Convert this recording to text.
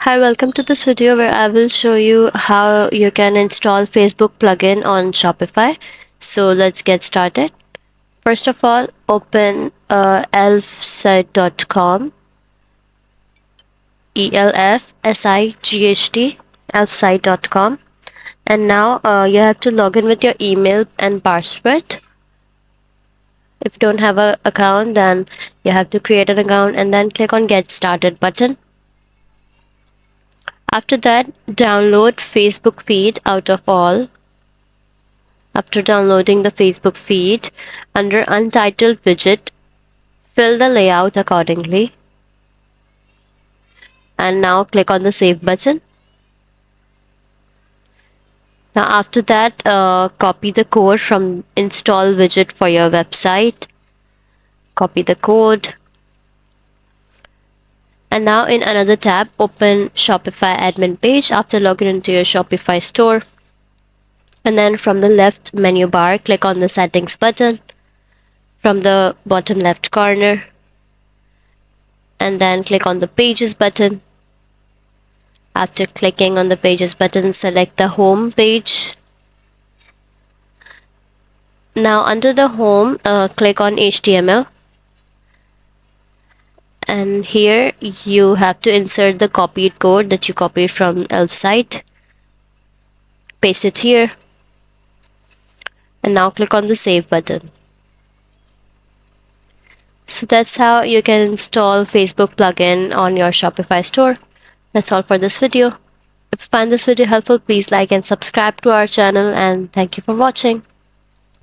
Hi, welcome to this video where I will show you how you can install Facebook plugin on Shopify. So let's get started. First of all, open elfsite.com, ELFSIGHT, elfsite.com. And now you have to log in with your email and password. If you don't have an account, then you have to create an account and then click on Get Started button. After that, download Facebook feed out of all. After downloading the Facebook feed, under Untitled widget, fill the layout accordingly. And now click on the Save button. Now after that, copy the code from Install widget for your website. Copy the code. And now in another tab, open Shopify admin page after logging into your Shopify store. And then from the left menu bar, click on the Settings button from the bottom left corner. And then click on the Pages button. After clicking on the Pages button, select the Home page. Now under the Home, click on HTML. And here you have to insert the copied code that you copied from Elf site. Paste it here. And now click on the Save button. So that's how you can install Facebook plugin on your Shopify store. That's all for this video. If you find this video helpful, please like and subscribe to our channel, and thank you for watching.